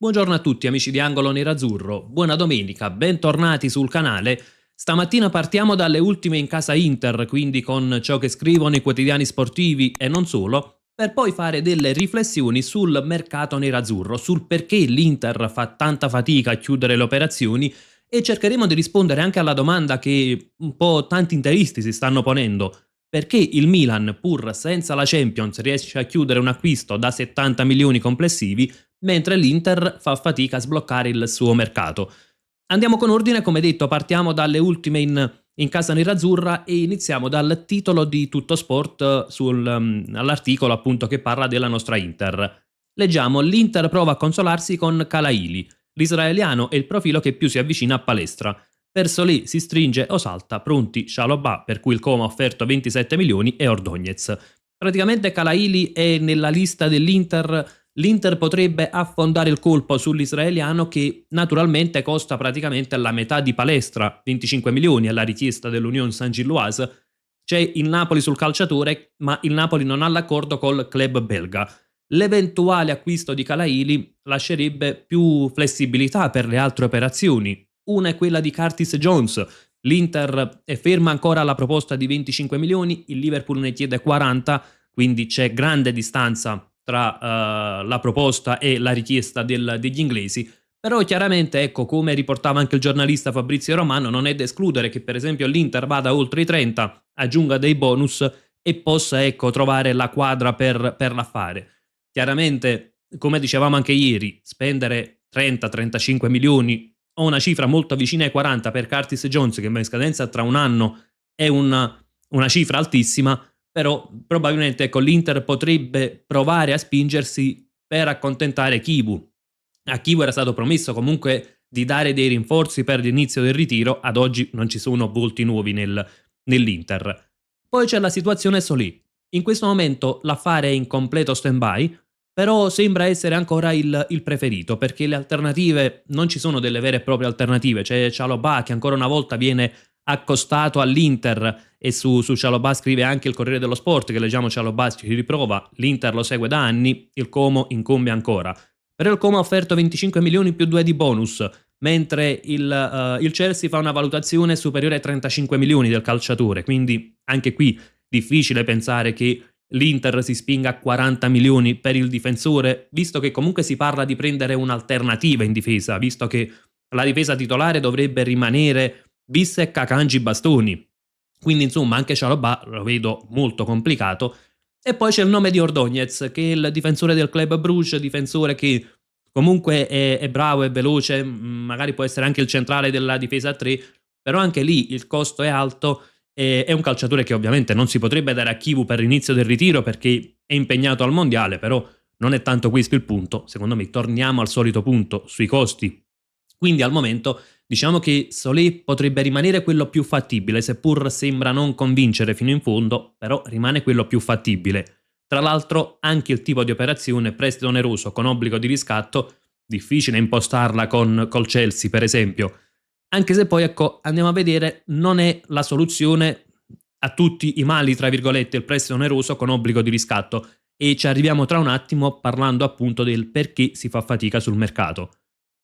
Buongiorno a tutti amici di Angolo Nerazzurro, buona domenica, bentornati sul canale. Stamattina partiamo dalle ultime in casa Inter, quindi con ciò che scrivono i quotidiani sportivi e non solo, per poi fare delle riflessioni sul mercato nerazzurro, sul perché l'Inter fa tanta fatica a chiudere le operazioni e cercheremo di rispondere anche alla domanda che un po' tanti interisti si stanno ponendo. Perché il Milan, pur senza la Champions, riesce a chiudere un acquisto da 70 milioni complessivi mentre l'Inter fa fatica a sbloccare il suo mercato. Andiamo con ordine, come detto, partiamo dalle ultime in casa nerazzurra e iniziamo dal titolo di Tutto Sport all'articolo appunto che parla della nostra Inter. Leggiamo: l'Inter prova a consolarsi con Kalaili, l'israeliano è il profilo che più si avvicina a palestra. Per Solé si stringe o salta, pronti Chalobah, per cui il Como ha offerto 27 milioni, e Ordóñez. Praticamente Kalaili è nella lista dell'Inter. L'Inter potrebbe affondare il colpo sull'israeliano che naturalmente costa praticamente la metà di palestra, 25 milioni alla richiesta dell'Union Saint-Gilloise. C'è il Napoli sul calciatore, ma il Napoli non ha l'accordo col club belga. L'eventuale acquisto di Kalaili lascerebbe più flessibilità per le altre operazioni. Una è quella di Curtis Jones. L'Inter è ferma ancora alla proposta di 25 milioni, il Liverpool ne chiede 40, quindi c'è grande distanza tra la proposta e la richiesta degli inglesi. Però chiaramente, ecco, come riportava anche il giornalista Fabrizio Romano, non è da escludere che per esempio l'Inter vada oltre i 30, aggiunga dei bonus e possa, ecco, trovare la quadra per l'affare. Chiaramente, come dicevamo anche ieri, spendere 30-35 milioni o una cifra molto vicina ai 40 per Curtis Jones, che va in scadenza tra un anno, è una cifra altissima. Però probabilmente, ecco, l'Inter potrebbe provare a spingersi per accontentare Chivu. A Chivu era stato promesso comunque di dare dei rinforzi per l'inizio del ritiro, ad oggi non ci sono volti nuovi nell'Inter. Poi c'è la situazione Solé. In questo momento l'affare è in completo stand-by, però sembra essere ancora il preferito, perché le alternative non ci sono, delle vere e proprie alternative. C'è Chalobah che ancora una volta viene accostato all'Inter, e su Chalobah scrive anche il Corriere dello Sport che leggiamo: Chalobah ci riprova, l'Inter lo segue da anni, il Como incombe ancora. Però il Como ha offerto 25 milioni più 2 di bonus, mentre il Chelsea fa una valutazione superiore ai 35 milioni del calciatore, quindi anche qui difficile pensare che l'Inter si spinga a 40 milioni per il difensore, visto che comunque si parla di prendere un'alternativa in difesa, visto che la difesa titolare dovrebbe rimanere Bissek, Akanji, Bastoni. Quindi insomma anche Chalobah lo vedo molto complicato. E poi c'è il nome di Ordóñez, che è il difensore del Club Brugge, difensore che comunque è bravo, è veloce, magari può essere anche il centrale della difesa a 3, però anche lì il costo è alto. È un calciatore che ovviamente non si potrebbe dare a Chivu per l'inizio del ritiro perché è impegnato al mondiale, però non è tanto questo il punto. Secondo me torniamo al solito punto sui costi. Quindi al momento diciamo che Solé potrebbe rimanere quello più fattibile, seppur sembra non convincere fino in fondo, però rimane quello più fattibile. Tra l'altro anche il tipo di operazione prestito oneroso con obbligo di riscatto, difficile impostarla col Chelsea per esempio, anche se poi, ecco, andiamo a vedere, non è la soluzione a tutti i mali, tra virgolette, il prestito oneroso con obbligo di riscatto, e ci arriviamo tra un attimo parlando appunto del perché si fa fatica sul mercato.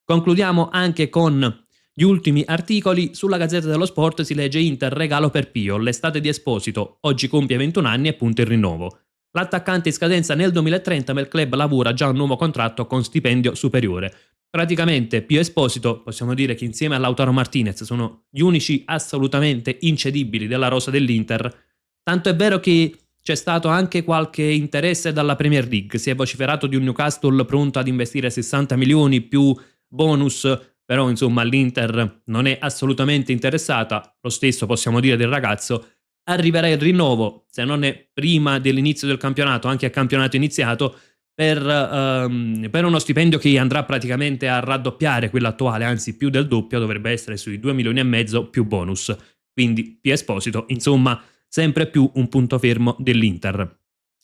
Concludiamo anche con gli ultimi articoli. Sulla Gazzetta dello Sport si legge: Inter regalo per Pio, l'estate di Esposito, oggi compie 21 anni e punta il rinnovo. L'attaccante in scadenza nel 2030, ma il club lavora già a un nuovo contratto con stipendio superiore. Praticamente Pio Esposito, possiamo dire che insieme a Lautaro Martinez sono gli unici assolutamente incedibili della rosa dell'Inter, tanto è vero che c'è stato anche qualche interesse dalla Premier League, si è vociferato di un Newcastle pronto ad investire 60 milioni più bonus, però insomma l'Inter non è assolutamente interessata. Lo stesso possiamo dire del ragazzo. Arriverà il rinnovo, se non è prima dell'inizio del campionato, anche a campionato iniziato, per uno stipendio che andrà praticamente a raddoppiare quello attuale, anzi più del doppio, dovrebbe essere sui 2 milioni e mezzo più bonus. Quindi Pio Esposito, insomma, sempre più un punto fermo dell'Inter,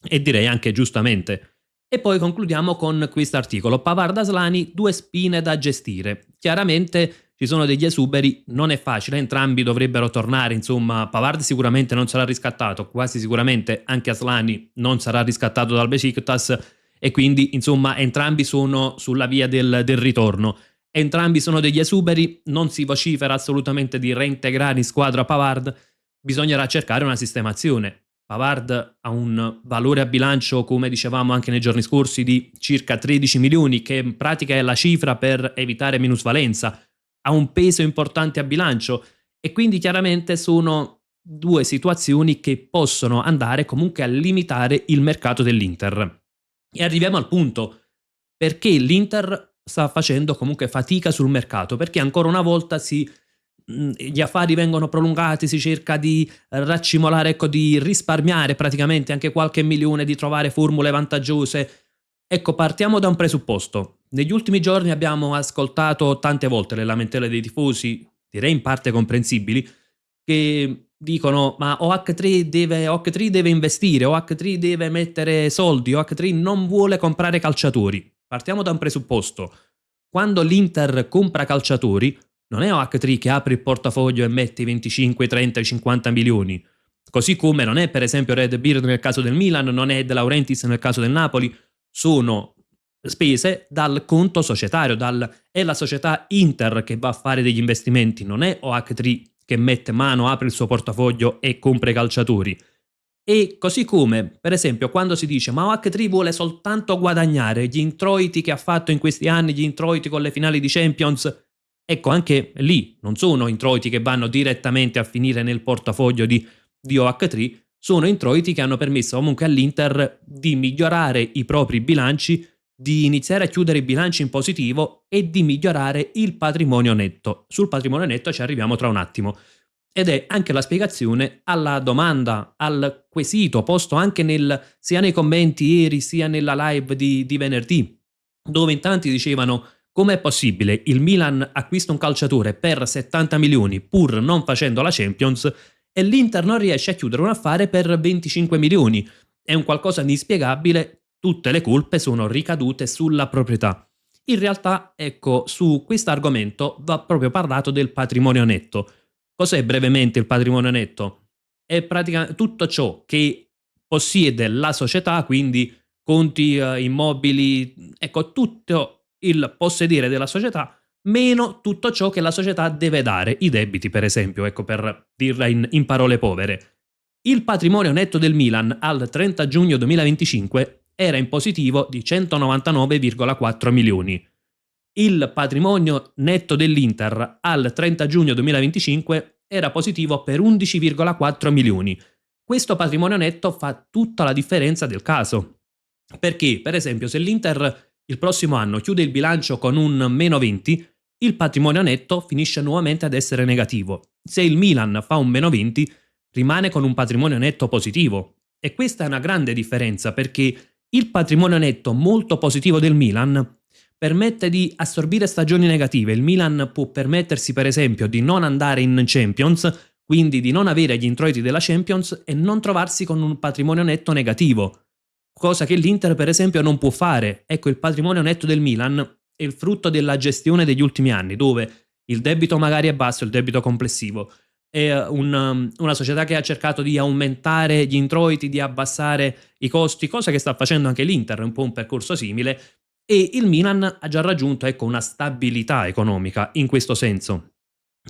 e direi anche giustamente. E poi concludiamo con questo articolo: Pavard Aslani, due spine da gestire. Chiaramente ci sono degli esuberi, non è facile, entrambi dovrebbero tornare, insomma Pavard sicuramente non sarà riscattato, quasi sicuramente anche Aslani non sarà riscattato dal Besiktas, e quindi insomma entrambi sono sulla via del ritorno. Entrambi sono degli esuberi, non si vocifera assolutamente di reintegrare in squadra Pavard, bisognerà cercare una sistemazione. Pavard ha un valore a bilancio, come dicevamo anche nei giorni scorsi, di circa 13 milioni, che in pratica è la cifra per evitare minusvalenza. Ha un peso importante a bilancio e quindi chiaramente sono due situazioni che possono andare comunque a limitare il mercato dell'Inter. E arriviamo al punto, perché l'Inter sta facendo comunque fatica sul mercato, perché ancora una volta gli affari vengono prolungati, si cerca di raccimolare, ecco, di risparmiare praticamente anche qualche milione, di trovare formule vantaggiose. Ecco, partiamo da un presupposto. Negli ultimi giorni abbiamo ascoltato tante volte le lamentele dei tifosi, direi in parte comprensibili, che dicono ma OH3 deve investire, OH3 deve mettere soldi, OH3 non vuole comprare calciatori. Partiamo da un presupposto. Quando l'Inter compra calciatori, non è OH3 che apre il portafoglio e mette i 25, 30, 50 milioni. Così come non è per esempio Red Beard nel caso del Milan, non è De Laurentiis nel caso del Napoli, sono spese dal conto societario, è la società Inter che va a fare degli investimenti, non è OH3 che mette mano, apre il suo portafoglio e compra i calciatori. E così come, per esempio, quando si dice ma OH3 vuole soltanto guadagnare gli introiti che ha fatto in questi anni, gli introiti con le finali di Champions, ecco, anche lì non sono introiti che vanno direttamente a finire nel portafoglio di OH3, sono introiti che hanno permesso comunque all'Inter di migliorare i propri bilanci, di iniziare a chiudere i bilanci in positivo e di migliorare il patrimonio netto. Sul patrimonio netto ci arriviamo tra un attimo. Ed è anche la spiegazione alla domanda, al quesito posto anche sia nei commenti ieri sia nella live di venerdì, dove in tanti dicevano com'è possibile il Milan acquista un calciatore per 70 milioni pur non facendo la Champions e l'Inter non riesce a chiudere un affare per 25 milioni. È un qualcosa di inspiegabile, tutte le colpe sono ricadute sulla proprietà. In realtà, ecco, su questo argomento va proprio parlato del patrimonio netto. Cos'è brevemente il patrimonio netto? È praticamente tutto ciò che possiede la società, quindi conti, immobili, ecco, tutto il possedere della società, meno tutto ciò che la società deve dare, i debiti per esempio, ecco, per dirla in parole povere. Il patrimonio netto del Milan al 30 giugno 2025 era in positivo di 199,4 milioni. Il patrimonio netto dell'Inter al 30 giugno 2025 era positivo per 11,4 milioni. Questo patrimonio netto fa tutta la differenza del caso. Perché, per esempio, se l'Inter il prossimo anno chiude il bilancio con un meno 20, il patrimonio netto finisce nuovamente ad essere negativo. Se il Milan fa un meno 20, rimane con un patrimonio netto positivo. E questa è una grande differenza perché il patrimonio netto molto positivo del Milan permette di assorbire stagioni negative. Il Milan può permettersi, per esempio, di non andare in Champions, quindi di non avere gli introiti della Champions e non trovarsi con un patrimonio netto negativo. Cosa che l'Inter, per esempio, non può fare. Ecco, il patrimonio netto del Milan è il frutto della gestione degli ultimi anni, dove il debito magari è basso, il debito complessivo. È una società che ha cercato di aumentare gli introiti, di abbassare i costi, cosa che sta facendo anche l'Inter, è un po' un percorso simile, e il Milan ha già raggiunto, ecco, una stabilità economica in questo senso.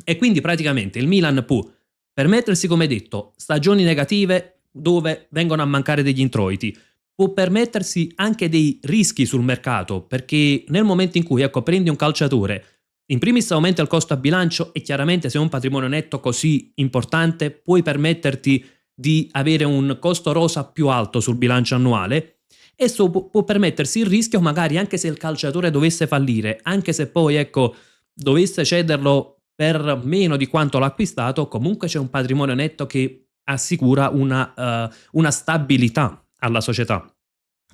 E quindi praticamente il Milan può permettersi, come detto, stagioni negative dove vengono a mancare degli introiti, può permettersi anche dei rischi sul mercato, perché nel momento in cui, ecco, prendi un calciatore, in primis aumenta il costo a bilancio e chiaramente se hai un patrimonio netto così importante puoi permetterti di avere un costo rosa più alto sul bilancio annuale e può permettersi il rischio magari anche se il calciatore dovesse fallire, anche se poi, ecco, dovesse cederlo per meno di quanto l'ha acquistato, comunque c'è un patrimonio netto che assicura una stabilità alla società.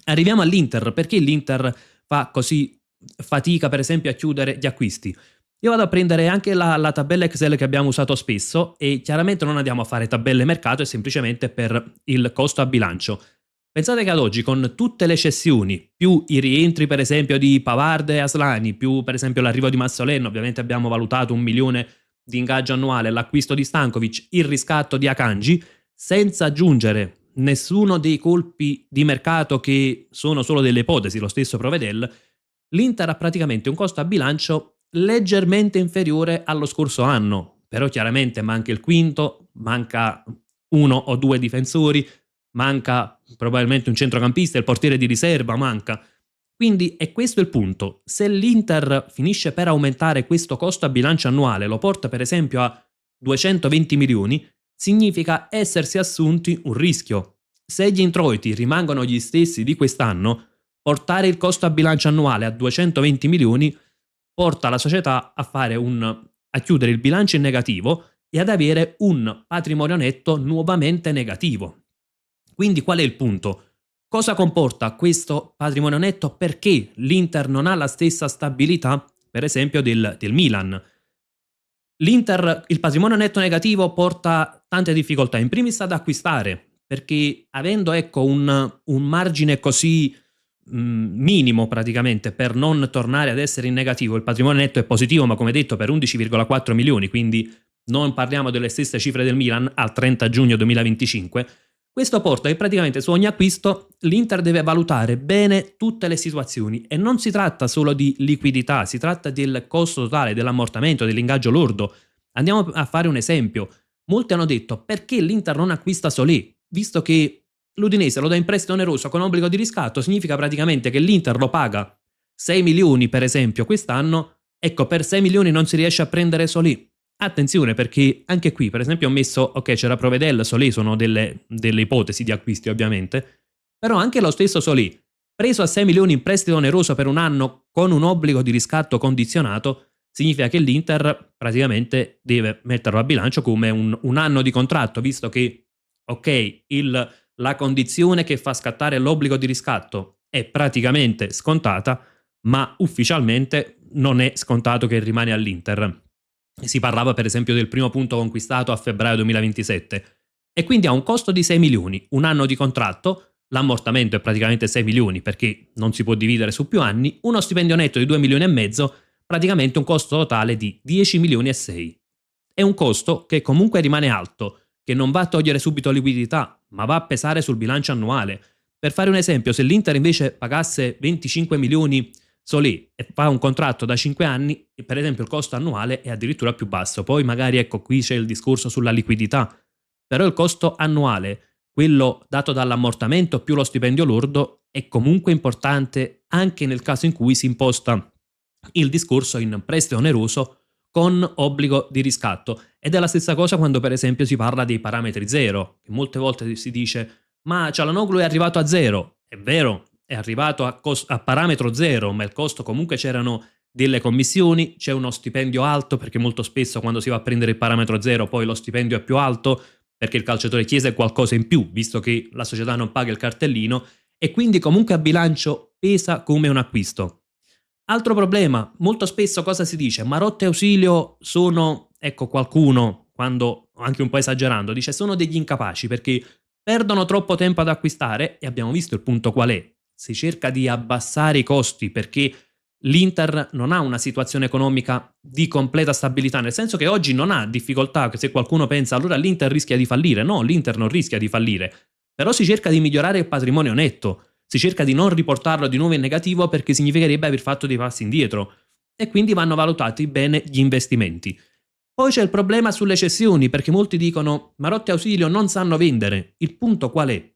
Arriviamo all'Inter, perché l'Inter fa così fatica per esempio a chiudere gli acquisti? Io vado a prendere anche la tabella Excel che abbiamo usato spesso e chiaramente non andiamo a fare tabelle mercato, è semplicemente per il costo a bilancio. Pensate che ad oggi con tutte le cessioni, più i rientri per esempio di Pavard e Aslani, più per esempio l'arrivo di Massolenno, ovviamente abbiamo valutato 1 milione di ingaggio annuale, l'acquisto di Stankovic, il riscatto di Akanji, senza aggiungere nessuno dei colpi di mercato che sono solo delle ipotesi, lo stesso Provedel, l'Inter ha praticamente un costo a bilancio leggermente inferiore allo scorso anno, però chiaramente manca il quinto, manca uno o due difensori, manca probabilmente un centrocampista, il portiere di riserva manca. Quindi è questo il punto. Se l'Inter finisce per aumentare questo costo a bilancio annuale, lo porta per esempio a 220 milioni, significa essersi assunti un rischio. Se gli introiti rimangono gli stessi di quest'anno, portare il costo a bilancio annuale a 220 milioni porta la società a chiudere il bilancio in negativo e ad avere un patrimonio netto nuovamente negativo. Quindi qual è il punto? Cosa comporta questo patrimonio netto? Perché l'Inter non ha la stessa stabilità, per esempio, del Milan? L'Inter, il patrimonio netto negativo porta tante difficoltà, in primis ad acquistare, perché avendo ecco, un margine così minimo praticamente per non tornare ad essere in negativo, il patrimonio netto è positivo ma come detto per 11,4 milioni, quindi non parliamo delle stesse cifre del Milan al 30 giugno 2025, questo porta che praticamente su ogni acquisto l'Inter deve valutare bene tutte le situazioni e non si tratta solo di liquidità, si tratta del costo totale, dell'ammortamento, dell'ingaggio lordo. Andiamo a fare un esempio. Molti hanno detto perché l'Inter non acquista Solé, visto che l'Udinese lo dà in prestito oneroso con obbligo di riscatto, significa praticamente che l'Inter lo paga 6 milioni per esempio quest'anno, ecco per 6 milioni non si riesce a prendere Solé. Attenzione perché anche qui per esempio ho messo, ok c'era Provedel, Solé sono delle ipotesi di acquisti ovviamente, però anche lo stesso Solé, preso a 6 milioni in prestito oneroso per un anno con un obbligo di riscatto condizionato, significa che l'Inter praticamente deve metterlo a bilancio come un anno di contratto, visto che, ok, la condizione che fa scattare l'obbligo di riscatto è praticamente scontata, ma ufficialmente non è scontato che rimane all'Inter. Si parlava per esempio del primo punto conquistato a febbraio 2027 e quindi ha un costo di 6 milioni, un anno di contratto, l'ammortamento è praticamente 6 milioni perché non si può dividere su più anni, uno stipendio netto di 2 milioni e mezzo, praticamente un costo totale di 10 milioni e 6. È un costo che comunque rimane alto, che non va a togliere subito liquidità, ma va a pesare sul bilancio annuale. Per fare un esempio, se l'Inter invece pagasse 25 milioni Solé e fa un contratto da 5 anni, per esempio il costo annuale è addirittura più basso. Poi magari ecco qui c'è il discorso sulla liquidità, però il costo annuale, quello dato dall'ammortamento più lo stipendio lordo, è comunque importante anche nel caso in cui si imposta il discorso in prestito oneroso con obbligo di riscatto. Ed è la stessa cosa quando per esempio si parla dei parametri zero, che molte volte si dice ma Cialanoglu è arrivato a zero. È vero, è arrivato a parametro zero, ma il costo comunque c'erano delle commissioni, c'è uno stipendio alto perché molto spesso quando si va a prendere il parametro zero poi lo stipendio è più alto perché il calciatore chiese qualcosa in più, visto che la società non paga il cartellino e quindi comunque a bilancio pesa come un acquisto. Altro problema, molto spesso cosa si dice? Marotta e Ausilio sono, ecco qualcuno, quando anche un po' esagerando, dice sono degli incapaci perché perdono troppo tempo ad acquistare e abbiamo visto il punto qual è. Si cerca di abbassare i costi perché l'Inter non ha una situazione economica di completa stabilità, nel senso che oggi non ha difficoltà, se qualcuno pensa allora l'Inter rischia di fallire, no, l'Inter non rischia di fallire, però si cerca di migliorare il patrimonio netto, si cerca di non riportarlo di nuovo in negativo perché significherebbe aver fatto dei passi indietro e quindi vanno valutati bene gli investimenti. Poi c'è il problema sulle cessioni, perché molti dicono Marotta e Ausilio non sanno vendere. Il punto qual è?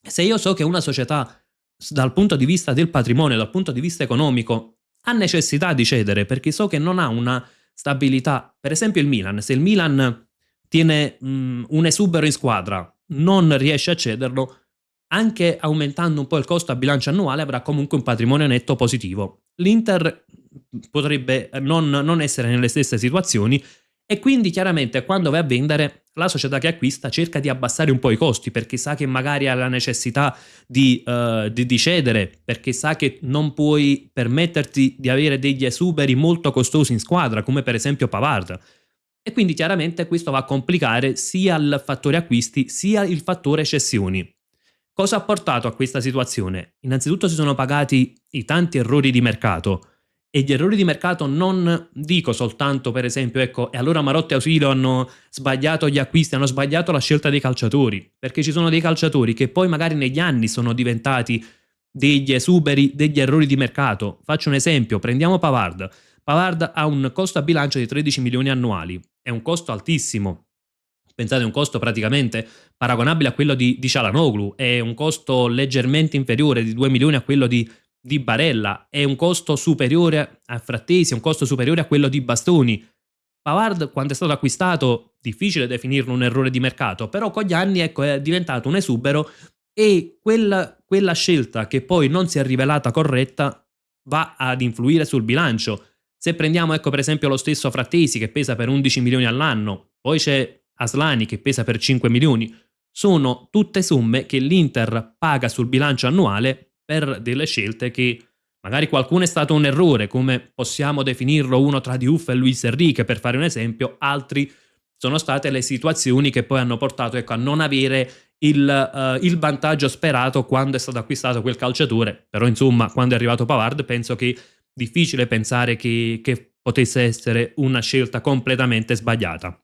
Se io so che una società, dal punto di vista del patrimonio, dal punto di vista economico, ha necessità di cedere perché so che non ha una stabilità, per esempio il Milan, se il Milan tiene un esubero in squadra, non riesce a cederlo, anche aumentando un po' il costo a bilancio annuale avrà comunque un patrimonio netto positivo. L'Inter potrebbe non essere nelle stesse situazioni e quindi chiaramente quando vai a vendere la società che acquista cerca di abbassare un po' i costi perché sa che magari ha la necessità di cedere, perché sa che non puoi permetterti di avere degli esuberi molto costosi in squadra come per esempio Pavard. E quindi chiaramente questo va a complicare sia il fattore acquisti sia il fattore cessioni. Cosa ha portato a questa situazione? Innanzitutto si sono pagati i tanti errori di mercato E gli errori di mercato non dico soltanto, per esempio, ecco, e allora Marotta e Ausilio hanno sbagliato gli acquisti, hanno sbagliato la scelta dei calciatori, perché ci sono dei calciatori che poi magari negli anni sono diventati degli esuberi, degli errori di mercato. Faccio un esempio, prendiamo Pavard. Pavard ha un costo a bilancio di 13 milioni annuali, è un costo altissimo. Pensate, è un costo praticamente paragonabile a quello di Çalhanoğlu, è un costo leggermente inferiore di 2 milioni a quello di Barella, è un costo superiore a Frattesi, è un costo superiore a quello di Bastoni. Pavard, quando è stato acquistato, difficile definirlo un errore di mercato, però con gli anni ecco, è diventato un esubero e quella scelta che poi non si è rivelata corretta va ad influire sul bilancio. Se prendiamo ecco, per esempio lo stesso Frattesi che pesa per 11 milioni all'anno, poi c'è Aslani che pesa per 5 milioni, sono tutte somme che l'Inter paga sul bilancio annuale per delle scelte che magari qualcuno è stato un errore, come possiamo definirlo uno tra Diouf e Luis Enrique per fare un esempio, altri sono state le situazioni che poi hanno portato ecco, a non avere il vantaggio sperato quando è stato acquistato quel calciatore. Però insomma quando è arrivato Pavard penso che difficile pensare che potesse essere una scelta completamente sbagliata.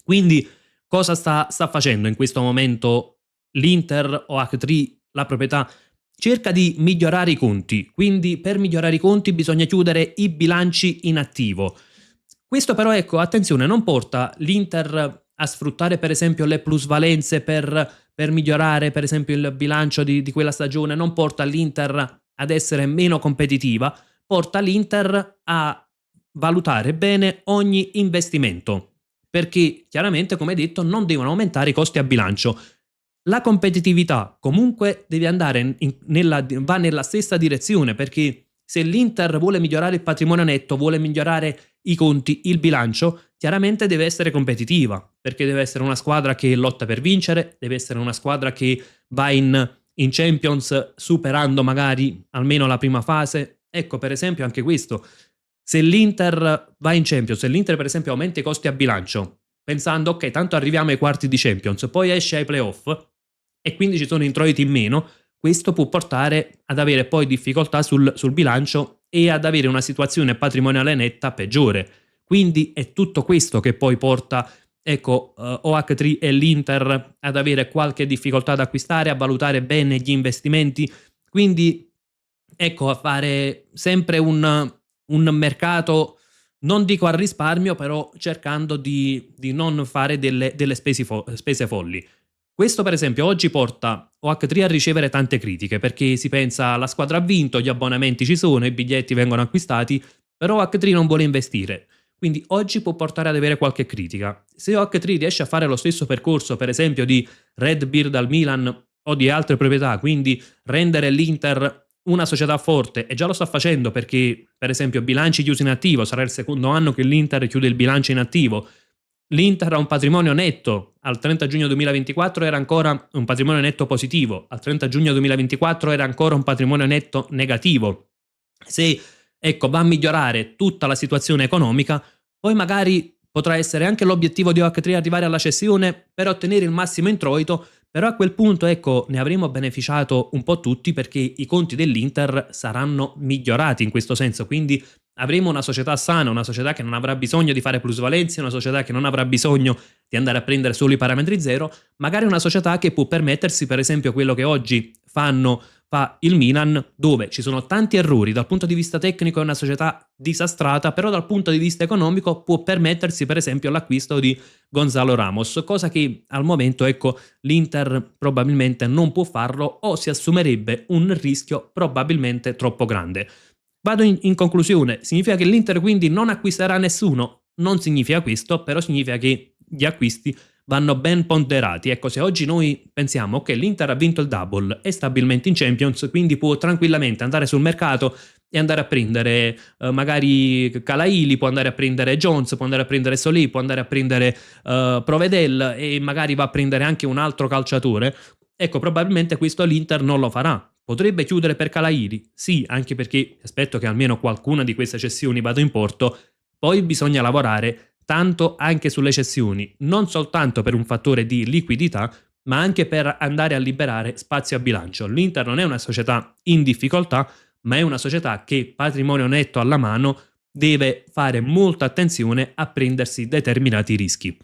Quindi cosa sta facendo in questo momento l'Inter o H3, la proprietà? Cerca di migliorare i conti, quindi per migliorare i conti bisogna chiudere i bilanci in attivo. Questo però, ecco, attenzione, non porta l'Inter a sfruttare per esempio le plusvalenze per migliorare per esempio il bilancio di quella stagione, non porta l'Inter ad essere meno competitiva, porta l'Inter a valutare bene ogni investimento, perché chiaramente, come detto, non devono aumentare i costi a bilancio. La competitività comunque deve andare va nella stessa direzione, perché se l'Inter vuole migliorare il patrimonio netto, vuole migliorare i conti, il bilancio, chiaramente deve essere competitiva, perché deve essere una squadra che lotta per vincere, deve essere una squadra che va in Champions superando magari almeno la prima fase. Ecco, per esempio, anche questo. Se l'Inter va in Champions, se l'Inter per esempio aumenta i costi a bilancio, pensando ok, tanto arriviamo ai quarti di Champions, poi esce ai playoff e quindi ci sono introiti in meno, questo può portare ad avere poi difficoltà sul bilancio e ad avere una situazione patrimoniale netta peggiore. Quindi è tutto questo che poi porta ecco, OH3 e l'Inter ad avere qualche difficoltà ad acquistare, a valutare bene gli investimenti, quindi ecco, a fare sempre un mercato, non dico al risparmio, però cercando di non fare delle spese folli. Questo per esempio oggi porta OH3 a ricevere tante critiche, perché si pensa la squadra ha vinto, gli abbonamenti ci sono, i biglietti vengono acquistati, però OH3 non vuole investire. Quindi oggi può portare ad avere qualche critica. Se OH3 riesce a fare lo stesso percorso, per esempio di Redbird al Milan o di altre proprietà, quindi rendere l'Inter una società forte, e già lo sta facendo perché per esempio bilanci chiusi in attivo, sarà il secondo anno che l'Inter chiude il bilancio in attivo, l'Inter ha un patrimonio netto, al 30 giugno 2024 era ancora un patrimonio netto positivo, al 30 giugno 2024 era ancora un patrimonio netto negativo. Se ecco, va a migliorare tutta la situazione economica, poi magari potrà essere anche l'obiettivo di OH3 arrivare alla cessione per ottenere il massimo introito, però a quel punto ecco, ne avremo beneficiato un po' tutti perché i conti dell'Inter saranno migliorati in questo senso, quindi avremo una società sana, una società che non avrà bisogno di fare plusvalenze, una società che non avrà bisogno di andare a prendere solo i parametri zero, magari una società che può permettersi per esempio quello che oggi fa il Milan, dove ci sono tanti errori, dal punto di vista tecnico è una società disastrata, però dal punto di vista economico può permettersi per esempio l'acquisto di Gonzalo Ramos, cosa che al momento ecco l'Inter probabilmente non può farlo o si assumerebbe un rischio probabilmente troppo grande. Vado in conclusione, significa che l'Inter quindi non acquisterà nessuno? Non significa questo, però significa che gli acquisti vanno ben ponderati. Ecco, se oggi noi pensiamo che l'Inter ha vinto il double, è stabilmente in Champions, quindi può tranquillamente andare sul mercato e andare a prendere magari Calaili, può andare a prendere Jones, può andare a prendere Solé, può andare a prendere Provedel e magari va a prendere anche un altro calciatore. Ecco, probabilmente questo l'Inter non lo farà. Potrebbe chiudere per Calairi? Sì, anche perché aspetto che almeno qualcuna di queste cessioni vada in porto. Poi bisogna lavorare tanto anche sulle cessioni, non soltanto per un fattore di liquidità, ma anche per andare a liberare spazio a bilancio. L'Inter non è una società in difficoltà, ma è una società che, patrimonio netto alla mano, deve fare molta attenzione a prendersi determinati rischi.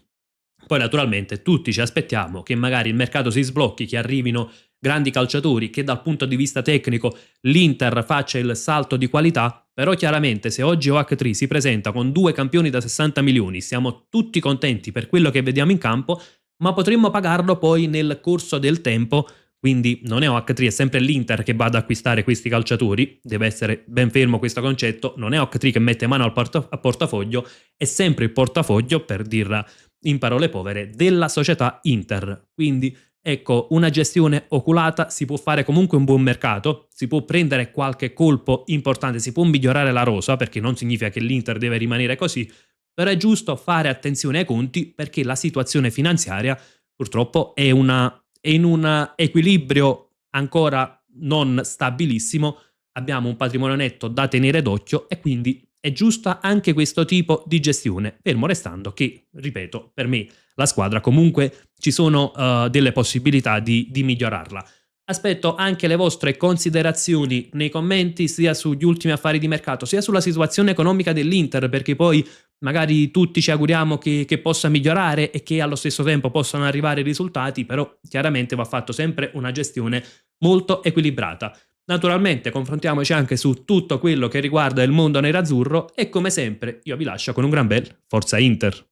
Poi naturalmente tutti ci aspettiamo che magari il mercato si sblocchi, che arrivino grandi calciatori, che dal punto di vista tecnico l'Inter faccia il salto di qualità, però chiaramente se oggi OH3 si presenta con due campioni da 60 milioni, siamo tutti contenti per quello che vediamo in campo, ma potremmo pagarlo poi nel corso del tempo, quindi non è OH3, è sempre l'Inter che va ad acquistare questi calciatori, deve essere ben fermo questo concetto, non è OH3 che mette mano al portafoglio, è sempre il portafoglio, per dirla in parole povere, della società Inter. Quindi ecco, una gestione oculata, si può fare comunque un buon mercato, si può prendere qualche colpo importante, si può migliorare la rosa, perché non significa che l'Inter deve rimanere così, però è giusto fare attenzione ai conti perché la situazione finanziaria purtroppo è in un equilibrio ancora non stabilissimo, abbiamo un patrimonio netto da tenere d'occhio e quindi è giusta anche questo tipo di gestione, fermo restando che, ripeto, per me la squadra comunque ci sono delle possibilità di migliorarla. Aspetto anche le vostre considerazioni nei commenti sia sugli ultimi affari di mercato sia sulla situazione economica dell'Inter, perché poi magari tutti ci auguriamo che possa migliorare e che allo stesso tempo possano arrivare i risultati, però chiaramente va fatto sempre una gestione molto equilibrata. Naturalmente confrontiamoci anche su tutto quello che riguarda il mondo nerazzurro e come sempre io vi lascio con un gran bel Forza Inter.